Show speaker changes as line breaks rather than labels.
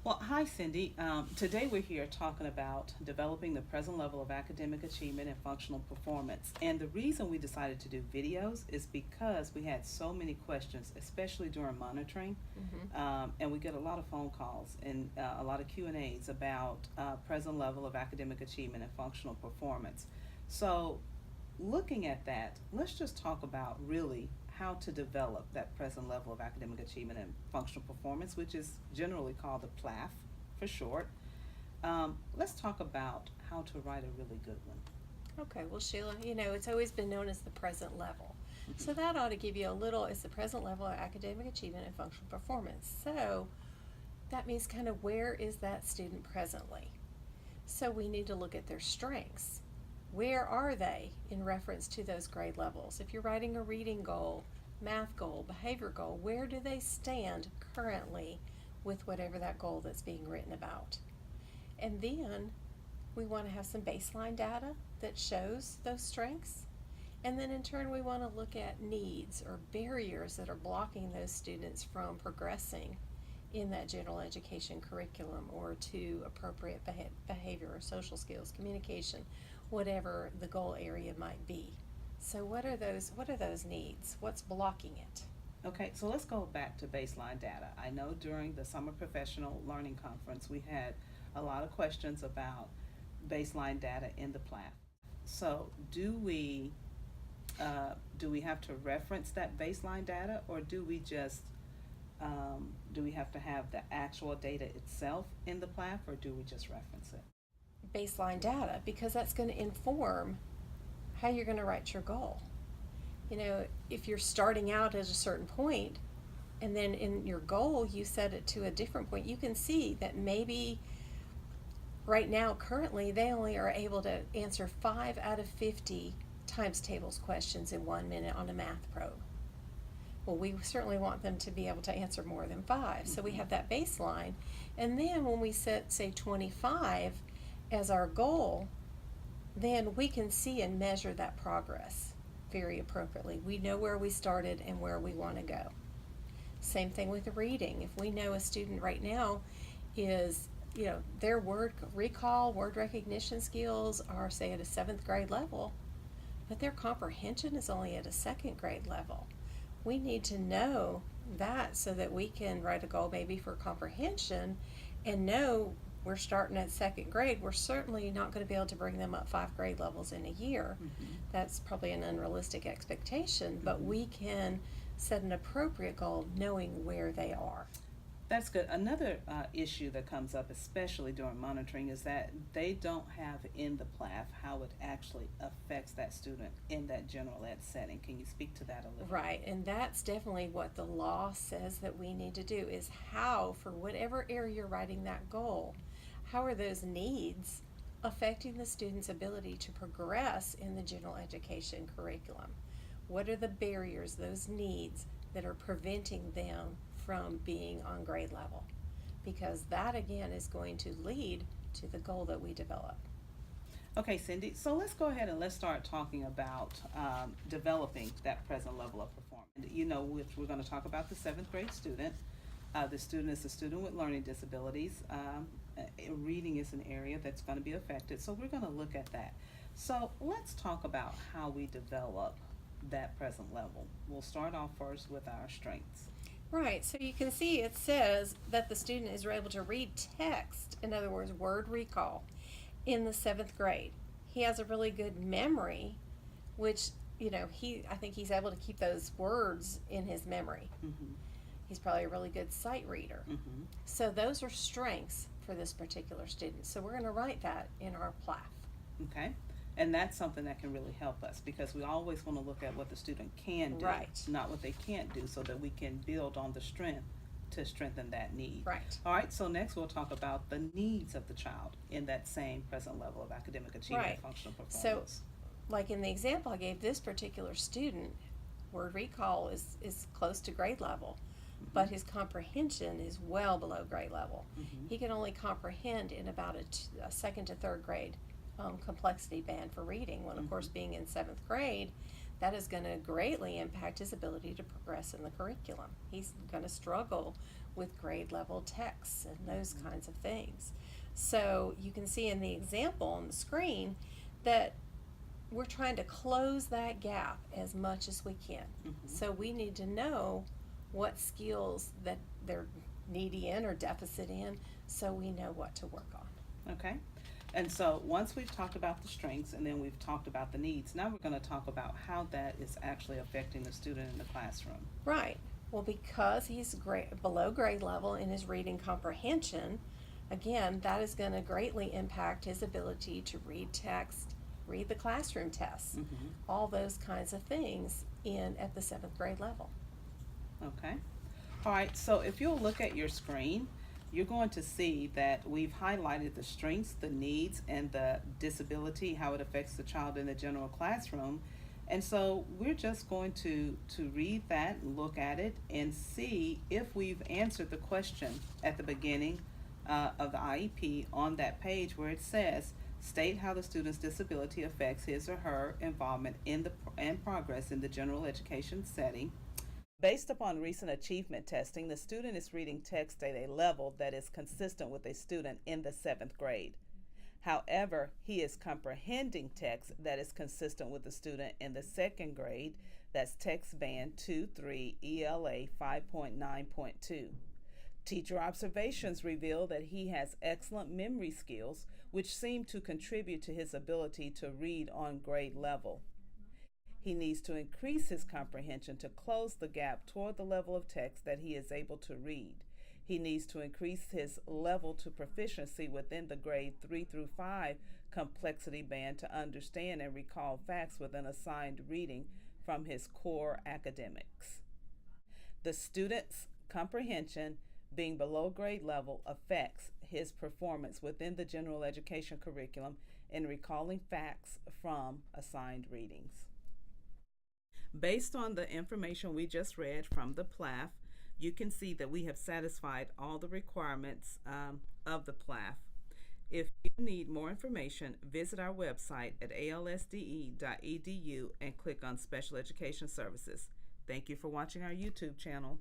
Well, hi, Cindy. Today we're here talking about developing the present level of academic achievement and functional performance. And the reason we decided to do videos is because we had so many questions, especially during monitoring, and we get a lot of phone calls and a lot of Q&As about present level of academic achievement and functional performance. So, looking at that, let's just talk about really how to develop that present level of academic achievement and functional performance, which is generally called the PLAF for short. Let's talk about how to write a really good one.
Okay, well, Sheila, it's always been known as the present level. So
Mm-hmm.
that ought to give you a little, it's the present level of academic achievement and functional performance. So that means kind of where is that student presently? So we need to look at their strengths. Where are they in reference to those grade levels? If you're writing a reading goal, math goal, behavior goal, where do they stand currently with whatever that goal that's being written about? And then we want to have some baseline data that shows those strengths. And then in turn, we want to look at needs or barriers that are blocking those students from progressing in that general education curriculum or to appropriate behavior or social skills, communication, whatever the goal area might be. So what are those needs? What's blocking it?
Okay, so let's go back to baseline data. I know during the Summer Professional Learning Conference, we had a lot of questions about baseline data in the PLAF. So, do we have to reference that baseline data, or do we have to have the actual data itself in the PLAF, or do we just reference it?
Baseline data, because that's going to inform how you're going to write your goal. If you're starting out at a certain point and then in your goal you set it to a different point, you can see that maybe right now, currently, they only are able to answer 5 out of 50 times tables questions in 1 minute on a math probe. Well, we certainly want them to be able to answer more than 5. So we
Mm-hmm.
have that baseline. And then when we set, say, 25 as our goal, then we can see and measure that progress very appropriately. We know where we started and where we want to go. Same thing with reading. If we know a student right now is, their word recall, word recognition skills are, say, at a 7th grade level, but their comprehension is only at a 2nd grade level. We need to know that so that we can write a goal maybe for comprehension and know we're starting at 2nd grade. We're certainly not going to be able to bring them up 5 grade levels in a year.
Mm-hmm.
That's probably an unrealistic expectation, but
Mm-hmm.
we can set an appropriate goal knowing where they are.
That's good. Another issue that comes up, especially during monitoring, is that they don't have in the PLAF how it actually affects that student in that general ed setting. Can you speak to that a little?
Right, and that's definitely what the law says that we need to do is how, for whatever area you're writing that goal, how are those needs affecting the student's ability to progress in the general education curriculum? What are the barriers, those needs that are preventing them from being on grade level? Because that again is going to lead to the goal that we develop.
Okay, Cindy. So let's go ahead and let's start talking about developing that present level of performance. Which we're going to talk about the 7th grade student. The student is a student with learning disabilities. Reading is an area that's going to be affected. So we're going to look at that. So let's talk about how we develop that present level. We'll start off first with our strengths.
Right, so you can see it says that the student is able to read text, in other words, word recall, in the 7th grade. He has a really good memory, which, I think he's able to keep those words in his memory.
Mm-hmm.
He's probably a really good sight reader.
Mm-hmm.
So those are strengths for this particular student. So we're going to write that in our PLAF.
Okay. And that's something that can really help us because we always want to look at what the student can do,
Right.
not what they can't do, so that we can build on the strength to strengthen that need.
Right.
All right, so next we'll talk about the needs of the child in that same present level of academic achievement
Right.
and functional
So,
performance.
like in the example I gave, this particular student, word recall is close to grade level, but his comprehension is well below grade level.
Mm-hmm.
He can only comprehend in about a 2nd to 3rd grade complexity band for reading. When, of course, being in 7th grade, that is going to greatly impact his ability to progress in the curriculum. He's going to struggle with grade level texts and those kinds of things. So you can see in the example on the screen that we're trying to close that gap as much as we can. So we need to know what skills that they're needy in or deficit in, so we know what to work on.
Okay. And so once we've talked about the strengths and then we've talked about the needs, now we're going to talk about how that is actually affecting the student in the classroom.
Right. Well, because he's below grade level in his reading comprehension, again, that is going to greatly impact his ability to read text, read the classroom tests, all those kinds of things at the 7th grade level.
Okay. All right, so if you'll look at your screen, you're going to see that we've highlighted the strengths, the needs, and the disability, how it affects the child in the general classroom. And so we're just going to read that and look at it and see if we've answered the question at the beginning of the IEP on that page where it says, state how the student's disability affects his or her involvement in and progress in the general education setting. Based upon recent achievement testing, the student is reading text at a level that is consistent with a student in the 7th grade. However, he is comprehending text that is consistent with the student in the 2nd grade, that's text band 2-3 ELA 5.9.2. Teacher observations reveal that he has excellent memory skills, which seem to contribute to his ability to read on grade level. He needs to increase his comprehension to close the gap toward the level of text that he is able to read. He needs to increase his level to proficiency within the grade 3 through 5 complexity band to understand and recall facts within assigned reading from his core academics. The student's comprehension being below grade level affects his performance within the general education curriculum in recalling facts from assigned readings. Based on the information we just read from the PLAF, you can see that we have satisfied all the requirements of the PLAF. If you need more information, visit our website at alsde.edu and click on Special Education Services. Thank you for watching our YouTube channel.